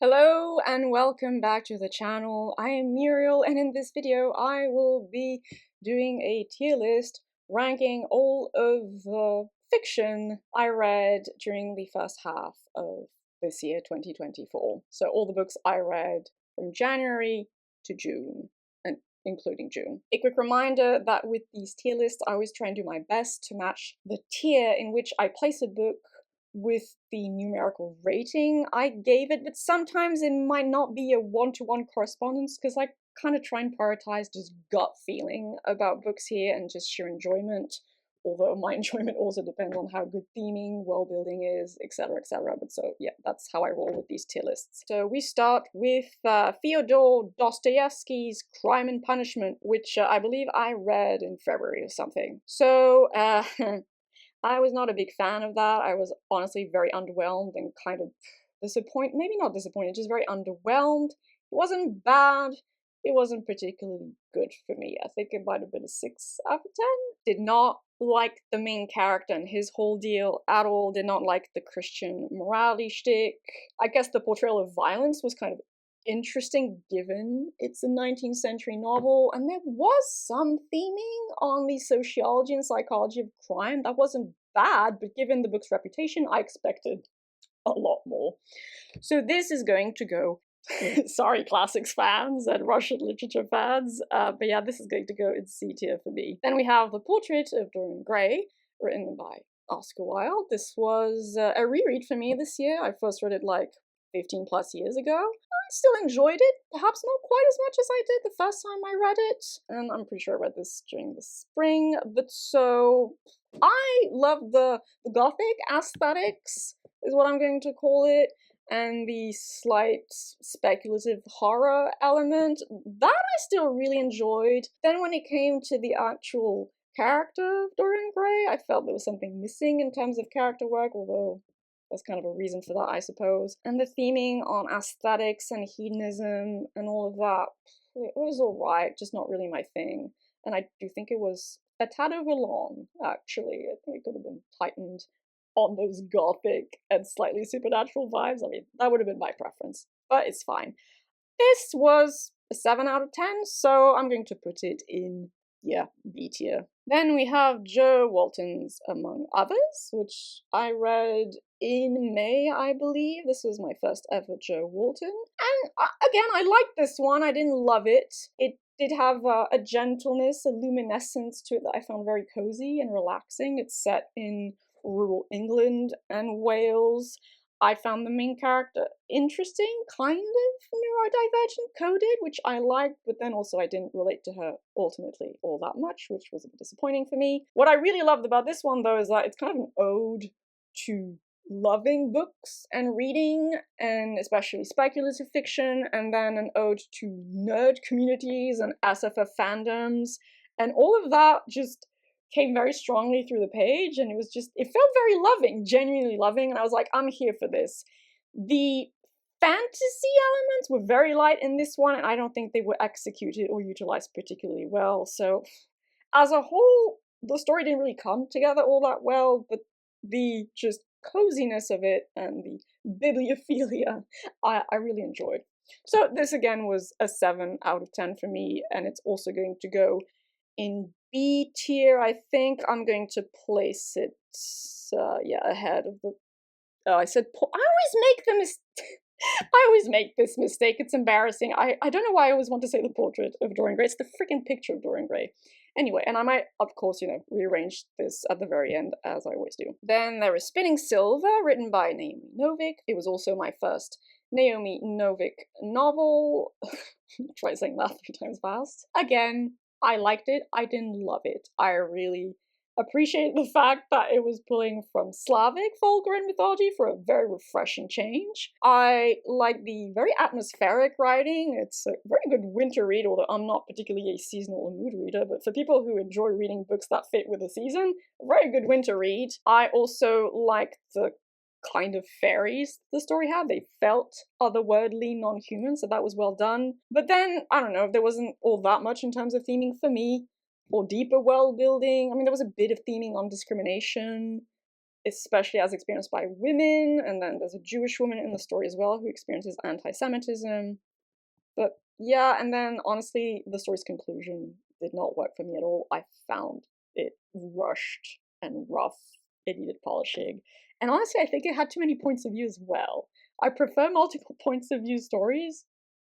Hello and welcome back to the channel. I am Muriel, and in this video I will be doing a tier list ranking all of the fiction I read during the first half of this year, 2024. So all the books I read from January to June, and including June. A quick reminder that with these tier lists I always try and do my best to match the tier in which I place a book with the numerical rating I gave it, but sometimes it might not be a one-to-one correspondence because I kind of try and prioritize just gut feeling about books here and just sheer enjoyment, although my enjoyment also depends on how good theming, world building is, etc, etc. But so yeah, that's how I roll with these tier lists. So we start with Fyodor Dostoevsky's Crime and Punishment, which I believe I read in February or something. So I was not a big fan of that. I was honestly very underwhelmed and kind of disappointed. Maybe not disappointed, just very underwhelmed. It wasn't bad. It wasn't particularly good for me. I think it might have been a 6 out of 10. Did not like the main character and his whole deal at all. Did not like the Christian morality shtick. I guess the portrayal of violence was kind of interesting given it's a 19th century novel, and there was some theming on the sociology and psychology of crime that wasn't bad, but given the book's reputation I expected a lot more. So this is going to go sorry classics fans and Russian literature fans, but yeah, this is going to go in C tier for me. Then we have The Portrait of Dorian Gray, written by Oscar Wilde. This was a reread for me this year. I first read it like 15 plus years ago. I still enjoyed it, perhaps not quite as much as I did the first time I read it, and I'm pretty sure I read this during the spring, but so I love the gothic aesthetics, is what I'm going to call it, and the slight speculative horror element, that I still really enjoyed. Then when it came to the actual character of Dorian Gray, I felt there was something missing in terms of character work, although there's kind of a reason for that, I suppose. And the theming on aesthetics and hedonism and all of that, it was alright, just not really my thing. And I do think it was a tad overlong, actually. I think it could have been tightened on those gothic and slightly supernatural vibes. I mean, that would have been my preference, but it's fine. This was a 7 out of 10, so I'm going to put it in, yeah, B tier. Then we have Jo Walton's Among Others, which I read in May, I believe. This was my first ever Jo Walton. And again, I liked this one. I didn't love it. It did have a gentleness, a luminescence to it that I found very cozy and relaxing. It's set in rural England and Wales. I found the main character interesting, kind of neurodivergent coded, which I liked, but then also I didn't relate to her ultimately all that much, which was a bit disappointing for me. What I really loved about this one, though, is that it's kind of an ode to loving books and reading, and especially speculative fiction, and then an ode to nerd communities and SFF fandoms, and all of that just came very strongly through the page, and it felt very loving, genuinely loving, and I was like, I'm here for this. The fantasy elements were very light in this one, and I don't think they were executed or utilized particularly well, so as a whole, the story didn't really come together all that well, but the just coziness of it and the bibliophilia I really enjoyed. So this again was a 7 out of 10 for me, and it's also going to go in B tier. I think I'm going to place it, yeah, ahead of the. Oh, I said I always make the I always make this mistake. It's embarrassing. I don't know why I always want to say The Portrait of Dorian Gray. It's the freaking picture of Dorian Gray. Anyway, and I might, of course, rearrange this at the very end, as I always do. Then there is Spinning Silver, written by Naomi Novik. It was also my first Naomi Novik novel. Try saying that 3 times fast. Again, I liked it. I didn't love it. I really appreciate the fact that it was pulling from Slavic folklore and mythology for a very refreshing change. I like the very atmospheric writing. It's a very good winter read, although I'm not particularly a seasonal or mood reader, but for people who enjoy reading books that fit with the season, a very good winter read. I also like the kind of fairies the story had. They felt otherworldly, non-human, so that was well done. But then, I don't know, there wasn't all that much in terms of theming for me, or deeper world building. I mean, there was a bit of theming on discrimination, especially as experienced by women, and then there's a Jewish woman in the story as well who experiences anti-Semitism. But yeah, and then honestly, the story's conclusion did not work for me at all. I found it rushed and rough. It needed polishing. And honestly, I think it had too many points of view as well. I prefer multiple points of view stories,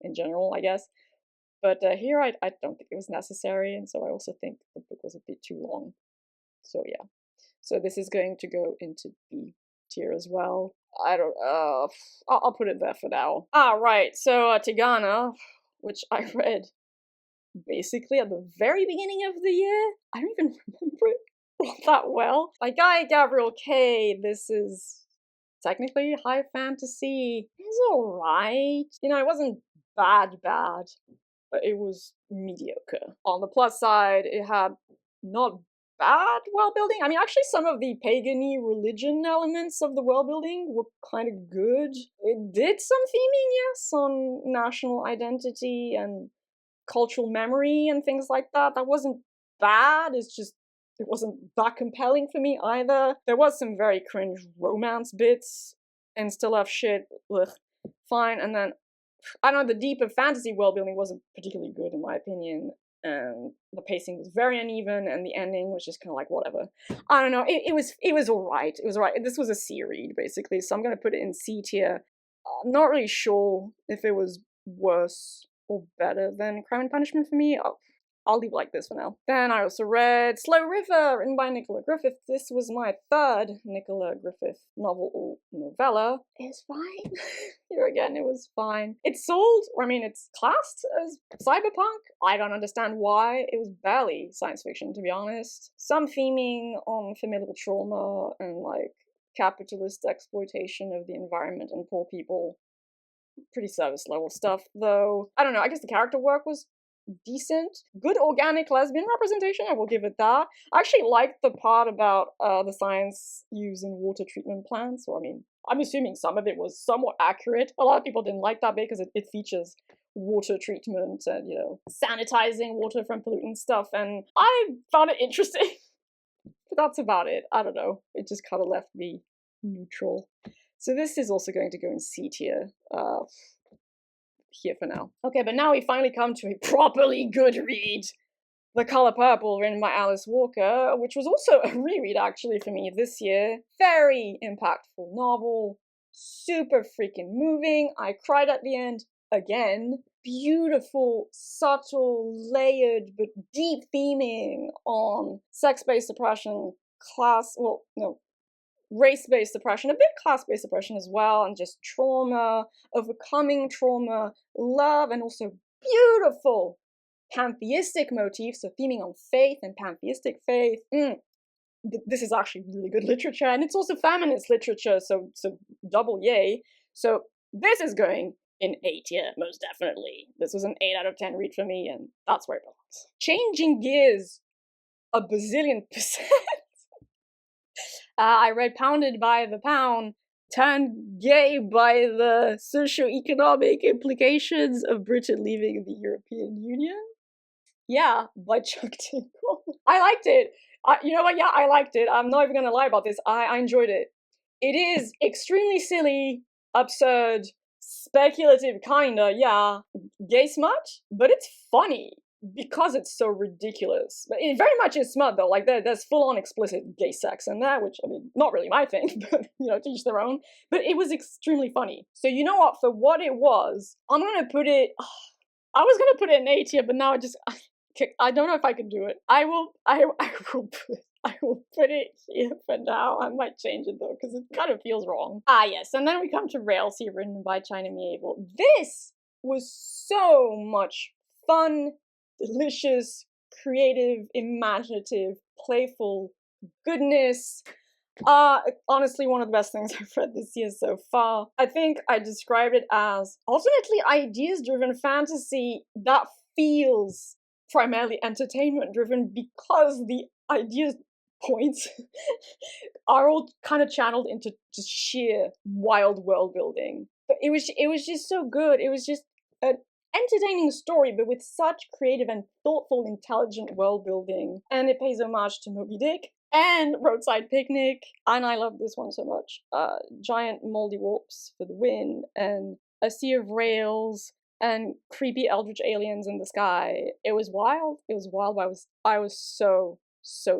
in general, I guess. But here, I don't think it was necessary, and so I also think the book was a bit too long. So yeah. So this is going to go into B tier as well. I don't, I'll put it there for now. Ah, right, so Tigana, which I read basically at the very beginning of the year. I don't even remember it all that well. By Guy Gabriel Kay, this is technically high fantasy. It's alright. You know, it wasn't bad, but it was mediocre. On the plus side, it had not bad world building. I mean, actually, some of the pagan-y religion elements of the world building were kind of good. It did some theming, yes, on national identity and cultural memory and things like that. That wasn't bad. It's just it wasn't that compelling for me either. There was some very cringe romance bits and still have shit. Ugh, fine. And then I don't know, the deeper fantasy world building wasn't particularly good in my opinion, and the pacing was very uneven, and the ending was just kind of like whatever. I don't know. It was alright. It was alright. This was a C read basically, so I'm gonna put it in C tier. I'm not really sure if it was worse or better than Crime and Punishment for me. I'll leave it like this for now. Then I also read Slow River, written by Nicola Griffith. This was my third Nicola Griffith novel or novella. It's fine. Here again, it was fine. It's sold, or I mean, it's classed as cyberpunk. I don't understand why. It was barely science fiction, to be honest. Some theming on familial trauma and like capitalist exploitation of the environment and poor people. Pretty service level stuff, though. I don't know, I guess the character work was decent. Good organic lesbian representation, I will give it that. I actually liked the part about the science used in water treatment plants, or I mean, I'm assuming some of it was somewhat accurate. A lot of people didn't like that bit because it features water treatment and, you know, sanitizing water from pollutant stuff, and I found it interesting. But that's about it. I don't know. It just kind of left me neutral. So this is also going to go in C tier. Here for now. Okay, but now we finally come to a properly good read. The Color Purple, written by Alice Walker, which was also a reread actually for me this year. Very impactful novel. Super freaking moving. I cried at the end again. Beautiful, subtle, layered, but deep theming on sex-based oppression, race-based oppression, a bit class-based oppression as well, and just trauma, overcoming trauma, love, and also beautiful pantheistic motifs, so theming on faith and pantheistic faith. This is actually really good literature, and it's also feminist literature, so double yay. So this is going in A tier, most definitely. This was an 8 out of 10 read for me, and that's where it belongs. Changing gears a bazillion percent. I read Pounded by the Pound, turned gay by the socio-economic implications of Britain leaving the European Union. Yeah, by Chuck Tingle. I liked it. You know what? Yeah, I liked it. I'm not even gonna lie about this. I enjoyed it. It is extremely silly, absurd, speculative, kinda, yeah, gay smut, but it's funny because it's so ridiculous. But it very much is smut though, like there's full-on explicit gay sex in there, which, I mean, not really my thing, but, you know, to each their own. But it was extremely funny. So you know what, for what it was, I'm gonna put it, I was gonna put it in A tier, but now I don't know if I can do it. I will put it here for now. I might change it though, because it kind of feels wrong. Ah yes, and then we come to Railsea, written by China Mieville. This was so much fun, delicious, creative, imaginative, playful goodness. Honestly, one of the best things I've read this year so far. I think I described it as ultimately ideas-driven fantasy that feels primarily entertainment-driven because the ideas points are all kind of channeled into just sheer wild world building. But it was just so good. It was just an entertaining story, but with such creative and thoughtful, intelligent world building. And it pays homage to Moby Dick, and Roadside Picnic. And I love this one so much. Giant moldy warps for the win, and a sea of rails, and creepy eldritch aliens in the sky. It was wild. It was wild. But I was so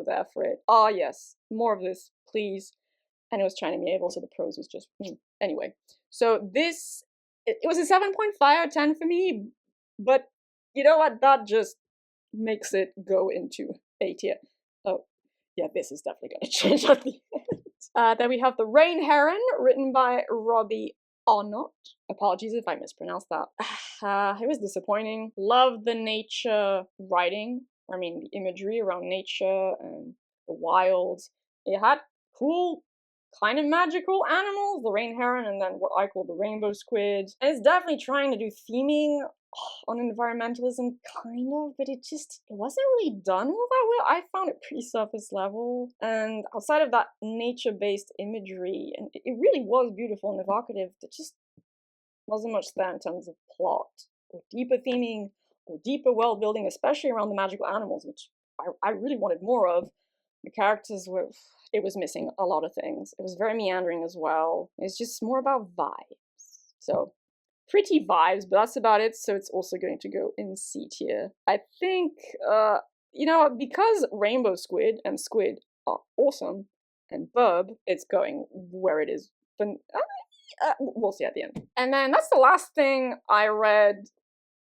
there for it. Ah, yes, more of this, please. And it was China Mieville, so the prose was just anyway. So this it was a 7.5 out of 10 for me, but you know what? That just makes it go into A tier. Oh, yeah, this is definitely going to change at the end. Then we have The Rain Heron, written by Robbie Arnott. Apologies if I mispronounced that. It was disappointing. Loved the nature writing. I mean, the imagery around nature and the wilds. It had cool, kind of magical animals, the rain heron, and then what I call the rainbow squid. And it's definitely trying to do theming on environmentalism, kind of, but it wasn't really done all that well. I found it pretty surface level, and outside of that nature-based imagery, and it really was beautiful and evocative, there just wasn't much there in terms of plot, or deeper theming, or deeper world building, especially around the magical animals, which I really wanted more of. The characters were, it was missing a lot of things. It was very meandering as well. It's just more about vibes. So, pretty vibes, but that's about it. So it's also going to go in C tier. I think, you know, because Rainbow Squid and Squid are awesome, and Bub, it's going where it is. We'll see at the end. And then that's the last thing I read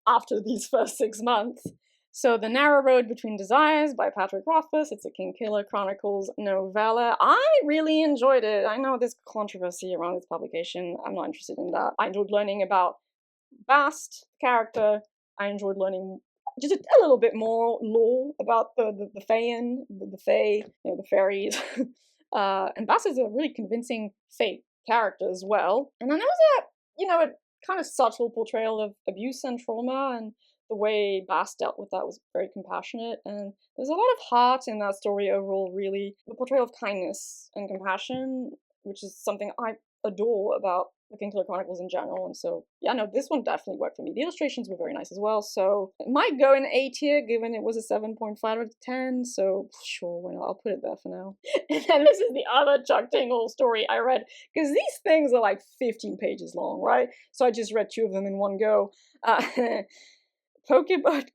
after these first 6 months. So The Narrow Road Between Desires by Patrick Rothfuss. It's a Kingkiller Chronicles novella. I really enjoyed it. I know there's controversy around its publication. I'm not interested in that. I enjoyed learning about Bast, character. I enjoyed learning just a little bit more lore about the Faean, the Fae, you know, the fairies. And Bast is a really convincing Fae character as well. And then there was a kind of subtle portrayal of abuse and trauma, and the way Bast dealt with that was very compassionate, and there's a lot of heart in that story overall, really. The portrayal of kindness and compassion, which is something I adore about the Kingkiller Chronicles in general, and so, yeah, no, this one definitely worked for me. The illustrations were very nice as well, so it might go in A tier, given it was a 7.5 out of 10, so sure, why not? I'll put it there for now. And then this is the other Chuck Tingle story I read, because these things are like 15 pages long, right? So I just read 2 of them in one go. Pokebot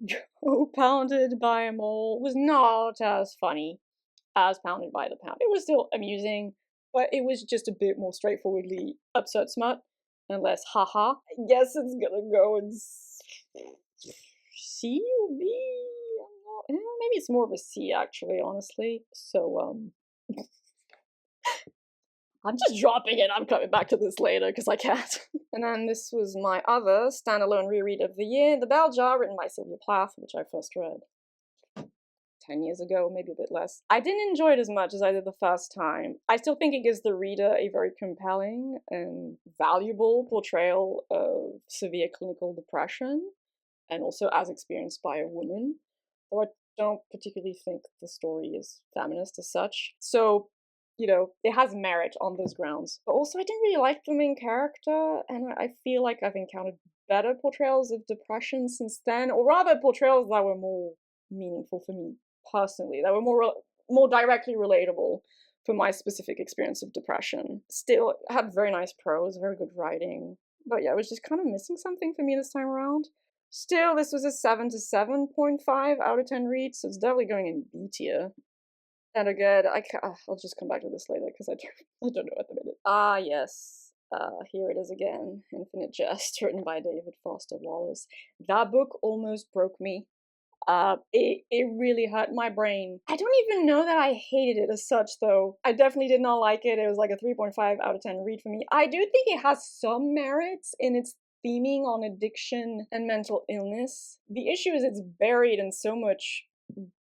Go Pounded by a Mole was not as funny as Pounded by the Pound. It was still amusing, but it was just a bit more straightforwardly absurd smut and less haha. I guess it's gonna go in C or B? Maybe it's more of a C, actually, honestly. So, I'm just dropping it. I'm coming back to this later because I can't. And then this was my other standalone reread of the year, The Bell Jar, written by Sylvia Plath, which I first read 10 years ago, maybe a bit less. I didn't enjoy it as much as I did the first time. I still think it gives the reader a very compelling and valuable portrayal of severe clinical depression, and also as experienced by a woman, though I don't particularly think the story is feminist as such. So, you know, it has merit on those grounds. But also, I didn't really like the main character, and I feel like I've encountered better portrayals of depression since then, or rather portrayals that were more meaningful for me personally, that were more directly relatable for my specific experience of depression. Still, it had very nice prose, very good writing, but yeah, it was just kind of missing something for me this time around. Still, this was a 7 to 7.5 out of 10 read, so it's definitely going in B tier. And again, I'll just come back to this later because I don't know at the minute. Ah, yes. Here it is again. Infinite Jest, written by David Foster Wallace. That book almost broke me. It really hurt my brain. I don't even know that I hated it as such, though. I definitely did not like it. It was like a 3.5 out of 10 read for me. I do think it has some merits in its theming on addiction and mental illness. The issue is it's buried in so much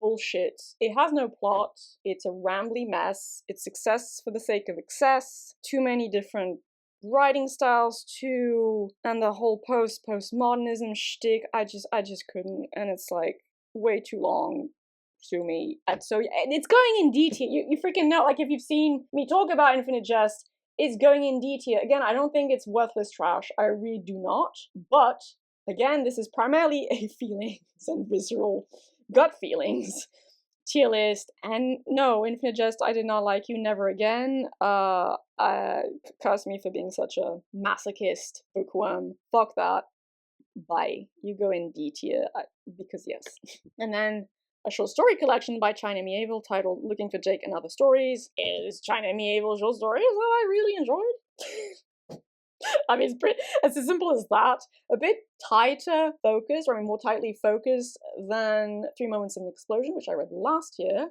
bullshit. It has no plot. It's a rambly mess. It's success for the sake of excess. Too many different writing styles too, and the whole postmodernism shtick. I just couldn't, and it's like way too long to me. And so it's going in D tier. You freaking know. Like, if you've seen me talk about Infinite Jest, it's going in D tier. Again, I don't think it's worthless trash. I really do not. But again, this is primarily a feelings and visceral gut feelings tier list. And no, Infinite Jest, I did not like you, never again. Curse me for being such a masochist bookworm. Fuck that. Bye. You go in D tier, because yes. And then a short story collection by China Mieville titled Looking for Jake and Other Stories. Is China Mieville short stories that I really enjoyed. I mean, it's as simple as that. A bit tighter focus, or I mean more tightly focused than 3 Moments in an Explosion, which I read last year.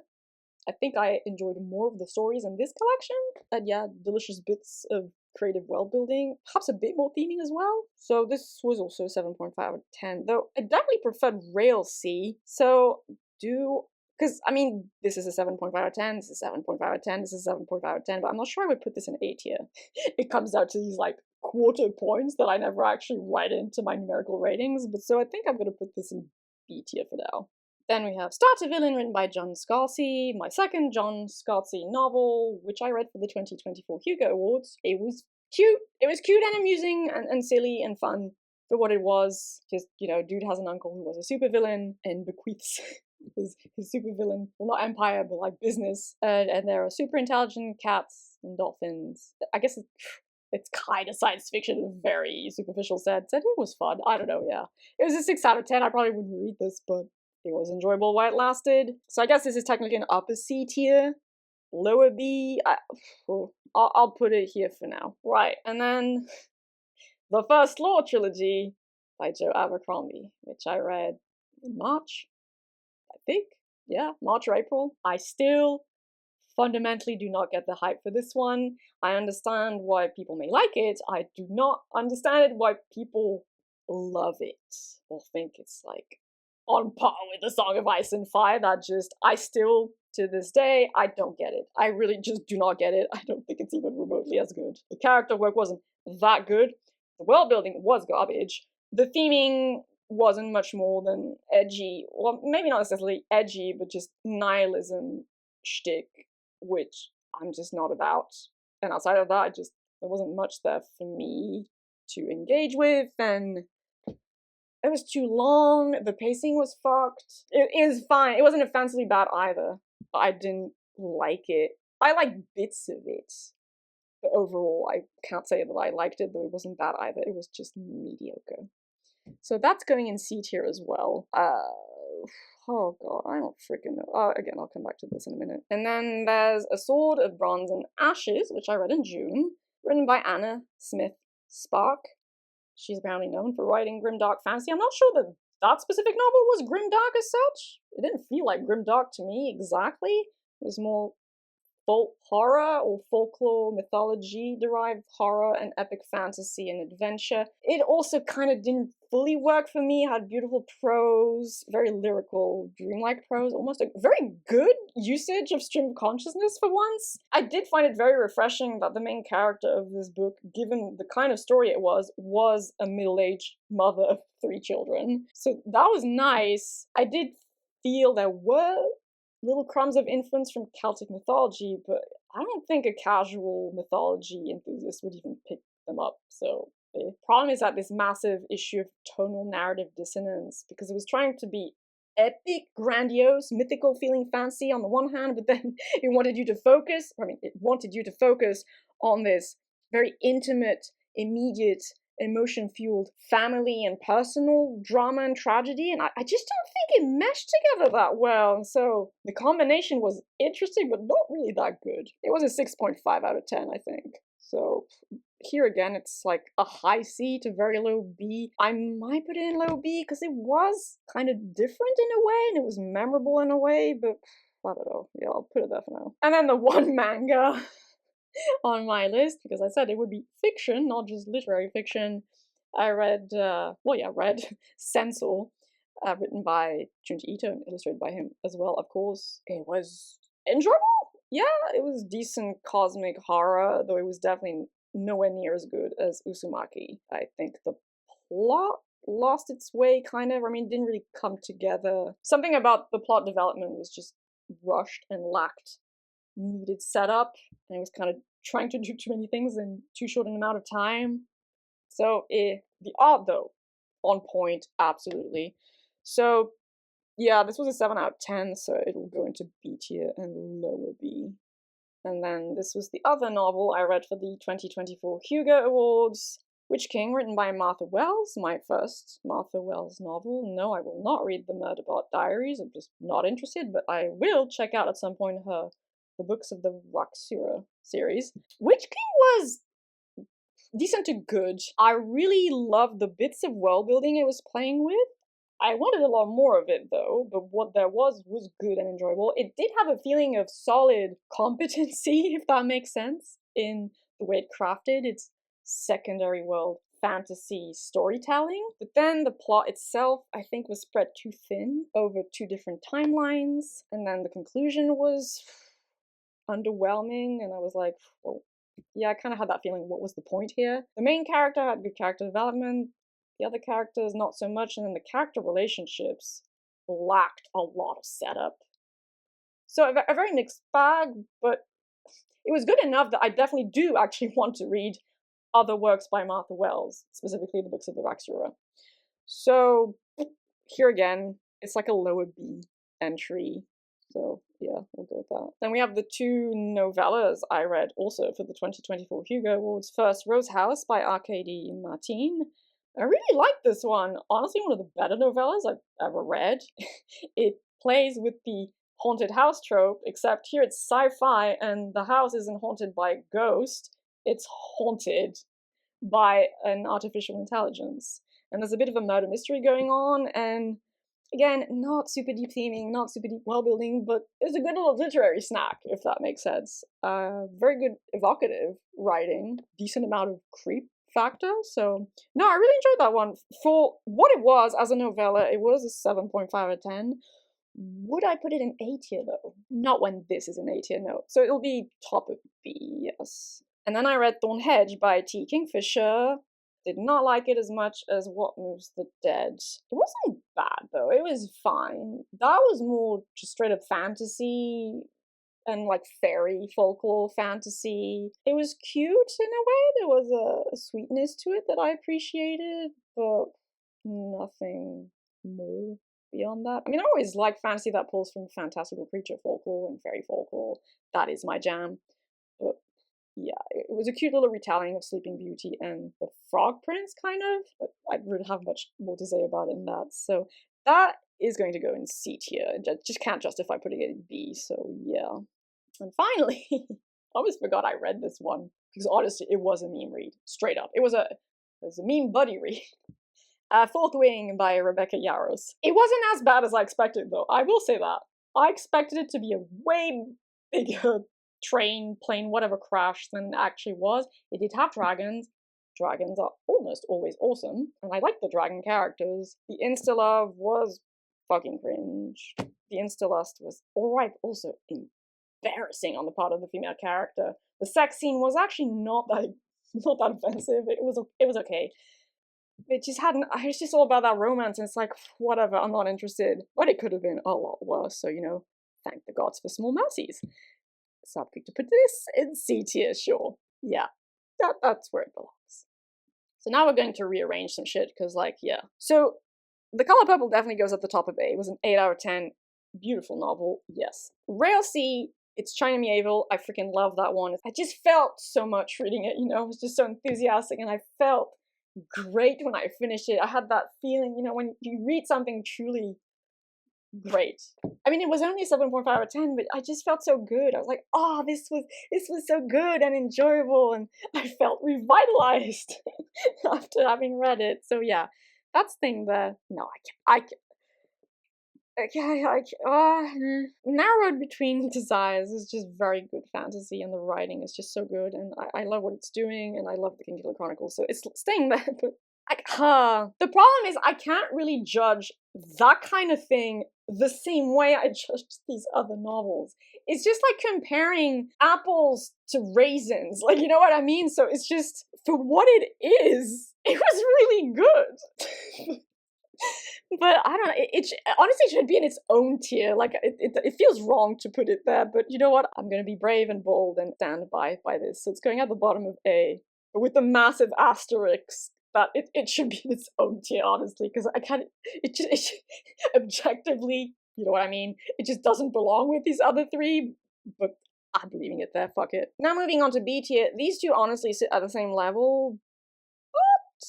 I think I enjoyed more of the stories in this collection. And yeah, delicious bits of creative world building, perhaps a bit more theming as well. So this was also 7.5 out of 10, though I definitely preferred Rail C. So because I mean, this is a 7.5 out of 10, this is 7.5 out of 10, this is 7.5 out of 10, but I'm not sure I would put this in A tier. It comes out to these like quarter points that I never actually write into my numerical ratings, but so I think I'm going to put this in B tier for now. Then we have Start to Villain, written by John Scalzi, my second John Scalzi novel, which I read for the 2024 Hugo Awards. It was cute. It was cute and amusing and silly and fun for what it was. Just, dude has an uncle who was a supervillain and bequeaths his supervillain, well, not empire, but like business. And there are super intelligent cats and dolphins. I guess it's kind of science fiction in a very superficial sense, and it was fun. I don't know, yeah. It was a 6 out of 10. I probably wouldn't read this, but it was enjoyable while it lasted. So I guess this is technically an upper C tier. Lower B, I'll put it here for now. Right, and then the First Law trilogy by Joe Abercrombie, which I read in March, I think. Yeah, March or April. I still fundamentally do not get the hype for this one. I understand why people may like it. I do not understand why people love it or think it's like on par with The Song of Ice and Fire. I still, to this day, I don't get it. I really just do not get it. I don't think it's even remotely as good. The character work wasn't that good. The world building was garbage. The theming wasn't much more than edgy, well, maybe not necessarily edgy, but just nihilism shtick, which I'm just not about. And outside of that, there wasn't much there for me to engage with, and it was too long. The pacing was fucked. It is fine. It wasn't offensively bad either, but I didn't like it. I liked bits of it, but overall, I can't say that I liked it, though it wasn't bad either. It was just mediocre. So that's going in C tier as well. Oh god, I don't freaking know. Again, I'll come back to this in a minute. And then there's A Sword of Bronze and Ashes, which I read in June, written by Anna Smith Spark. She's apparently known for writing grimdark fantasy. I'm not sure that specific novel was grimdark as such. It didn't feel like grimdark to me exactly. It was more folk horror or folklore, mythology-derived horror and epic fantasy and adventure. It also kind of didn't fully work for me. It had beautiful prose, very lyrical, dreamlike prose, almost a very good usage of stream of consciousness for once. I did find it very refreshing that the main character of this book, given the kind of story it was a middle-aged mother of 3 children. So that was nice. I did feel there were little crumbs of influence from Celtic mythology, but I don't think a casual mythology enthusiast would even pick them up. So the problem is that this massive issue of tonal narrative dissonance, because it was trying to be epic, grandiose, mythical feeling fancy on the one hand, but then it wanted you to focus on this very intimate, immediate, emotion-fueled family and personal drama and tragedy, and I just don't think it meshed together that well. And so the combination was interesting, but not really that good. It was a 6.5 out of 10, I think. So here again, it's like a high C to very low B. I might put it in low B because it was kind of different in a way, and it was memorable in a way, but I don't know. Yeah, I'll put it there for now. And then the one manga on my list, because I said it would be fiction, not just literary fiction. I read, read Sensor, written by Junji Ito and illustrated by him as well, of course. It was enjoyable. Yeah, it was decent cosmic horror, though it was definitely nowhere near as good as Uzumaki. I think the plot lost its way, kind of. I mean, it didn't really come together. Something about the plot development was just rushed and lacked needed setup, and it was kind of trying to do too many things in too short an amount of time. So the art, though, on point, absolutely. So Yeah, this was a 7 out of 10, so it'll go into B tier and lower B. And then this was the other novel I read for the 2024 Hugo Awards, Witch King, written by Martha Wells, my first Martha Wells novel. No, I will not read the Murderbot Diaries, I'm just not interested, but I will check out at some point the books of the Raksura series. Witch King was decent to good. I really loved the bits of world building it was playing with. I wanted a lot more of it though, but what there was good and enjoyable. It did have a feeling of solid competency, if that makes sense, in the way it crafted its secondary world fantasy storytelling. But then the plot itself, I think, was spread too thin over 2 different timelines, and then the conclusion was underwhelming, and I was like, well, yeah, I kind of had that feeling, what was the point here? The main character had good character development, the other characters not so much, and then the character relationships lacked a lot of setup. So a very mixed bag, but it was good enough that I definitely do actually want to read other works by Martha Wells, specifically the books of the Raksura. So here again, it's like a lower B entry. So yeah, we'll go with that. Then we have the 2 novellas I read also for the 2024 Hugo Awards. First, Rose House by Arkady Martin. I really like this one. Honestly, one of the better novellas I've ever read. It plays with the haunted house trope, except here it's sci-fi and the house isn't haunted by a ghost. It's haunted by an artificial intelligence. And there's a bit of a murder mystery going on, and again, not super deep theming, not super deep world building, but it's a good little literary snack, if that makes sense. Very good evocative writing, decent amount of creep factor, so no, I really enjoyed that one. For what it was as a novella, it was a 7.5 out of 10. Would I put it in A tier though? Not when this is an A tier, no. So it'll be top of B, yes. And then I read Thorn Hedge by T. Kingfisher. Did not like it as much as What Moves the Dead. It wasn't bad though, it was fine. That was more just straight up fantasy and like fairy folklore fantasy. It was cute in a way, there was a sweetness to it that I appreciated, but nothing more beyond that. I mean, I always like fantasy that pulls from fantastical creature folklore and fairy folklore. That is my jam. But yeah, it was a cute little retelling of Sleeping Beauty and the Frog Prince, kind of, but I don't have much more to say about it in that. So that is going to go in C tier. I just can't justify putting it in B, so yeah. And finally, I almost forgot I read this one, because honestly, it was a meme read, straight up. It was a meme buddy read. Fourth Wing by Rebecca Yarros. It wasn't as bad as I expected, though. I will say that. I expected it to be a way bigger train, plane, whatever crash than it actually was. It did have dragons. Dragons are almost always awesome, and I like the dragon characters. The insta-love was fucking cringe. The insta-lust was alright, also embarrassing on the part of the female character. The sex scene was actually not that offensive. It was okay. It just hadn't. It's just all about that romance, and it's like, whatever. I'm not interested. But it could have been a lot worse. So thank the gods for small mercies. So I'm going to put this in C tier, sure. Yeah, that's where it belongs. So now we're going to rearrange some shit, because yeah. So The Color Purple definitely goes at the top of A. It was an 8 out of 10. Beautiful novel, yes. Rail C, it's China Mieville. I freaking love that one. I just felt so much reading it, I was just so enthusiastic, and I felt great when I finished it. I had that feeling, when you read something truly great. I mean, it was only 7.5 out of 10, but I just felt so good. I was like, oh, this was so good and enjoyable, and I felt revitalized after having read it. So yeah, that's the thing there. No, Narrowed Between Desires is just very good fantasy, and the writing is just so good, and I love what it's doing, and I love the Kingkiller Chronicles, so it's staying there, but the problem is I can't really judge that kind of thing the same way I judged these other novels. It's just like comparing apples to raisins, you know what I mean? So it's just, for what it is, it was really good. But I don't know, it honestly should be in its own tier. It feels wrong to put it there, but you know what? I'm gonna be brave and bold and stand by this. So it's going at the bottom of A, but with the massive asterisk that it should be in its own tier, honestly, because I kind of, objectively, you know what I mean? It just doesn't belong with these other three, but I'm leaving it there, fuck it. Now moving on to B tier, these two honestly sit at the same level, but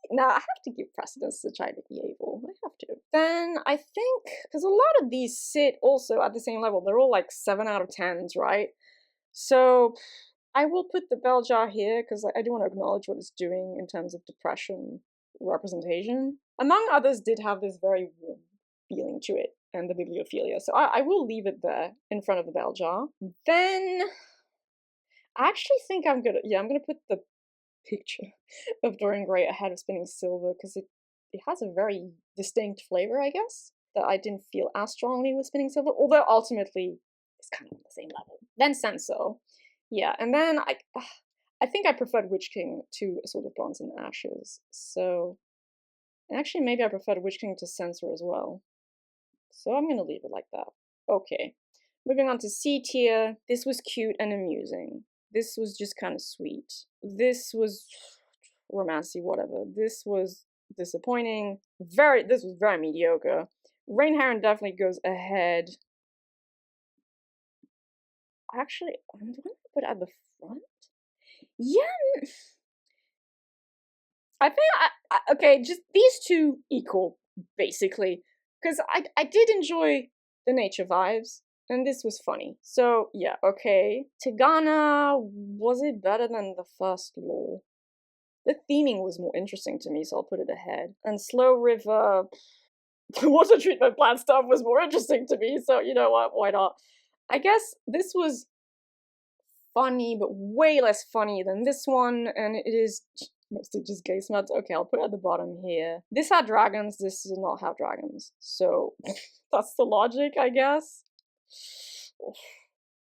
now I have to give precedence to China Miéville. I have to. Then I think, because a lot of these sit also at the same level, they're all like 7 out of 10s, right? So I will put the bell jar here because I do want to acknowledge what it's doing in terms of depression representation. Among others, did have this very warm feeling to it, and the bibliophilia. So I will leave it there in front of the bell jar. Then I actually think I'm gonna put the picture of Dorian Gray ahead of Spinning Silver because it has a very distinct flavor, I guess, that I didn't feel as strongly with Spinning Silver, although ultimately it's kind of on the same level. Then Senso. Yeah, and then I think I preferred Witch King to Assault of Bronze and Ashes. So actually maybe I preferred Witch King to Censor as well. So I'm gonna leave it like that. Okay. Moving on to C tier. This was cute and amusing. This was just kind of sweet. This was romancy, whatever. This was disappointing. This was very mediocre. Rain Heron definitely goes ahead. Actually, I'm the one I put at the front. Yeah, I think okay, just these two equal basically, because I did enjoy the nature vibes, and this was funny. So yeah, okay. Tigana, was it better than the first law? The theming was more interesting to me, so I'll put it ahead. And Slow River, the water treatment plant stuff was more interesting to me, so you know what, why not? I guess this was funny, but way less funny than this one, and it is mostly just gay smuts. Okay, I'll put it at the bottom here. This had dragons, this did not have dragons. So that's the logic, I guess.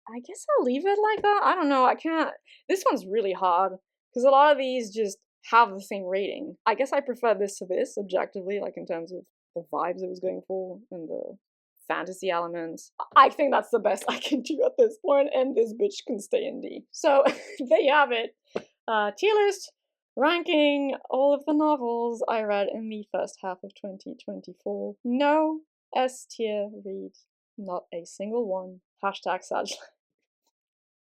I guess I'll leave it like that. I don't know, I can't. This one's really hard, because a lot of these just have the same rating. I guess I prefer this to this, objectively, like in terms of the vibes it was going for, and the fantasy elements. I think that's the best I can do at this point, and this bitch can stay in D. So there you have it. Tier list ranking all of the novels I read in the first half of 2024. No S tier read, not a single one. Hashtag sad.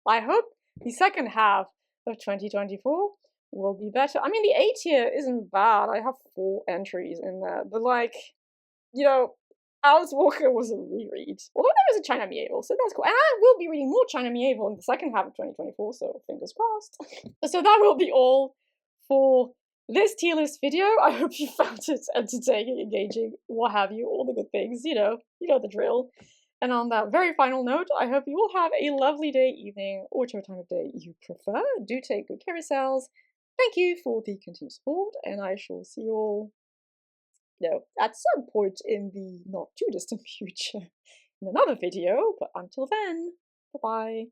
I hope the second half of 2024 will be better. I mean, the A tier isn't bad. I have 4 entries in there, but like, you know, Alice Walker was a reread. Although there is a China Miéville, so that's cool. And I will be reading more China Miéville in the second half of 2024, so fingers crossed. So that will be all for this tier list video. I hope you found it entertaining, engaging, what have you, all the good things, you know the drill. And on that very final note, I hope you all have a lovely day, evening, or whichever time of day you prefer. Do take good care of yourselves. Thank you for the continued support, and I shall see you all, at some point in the not too distant future in another video. But until then, bye-bye.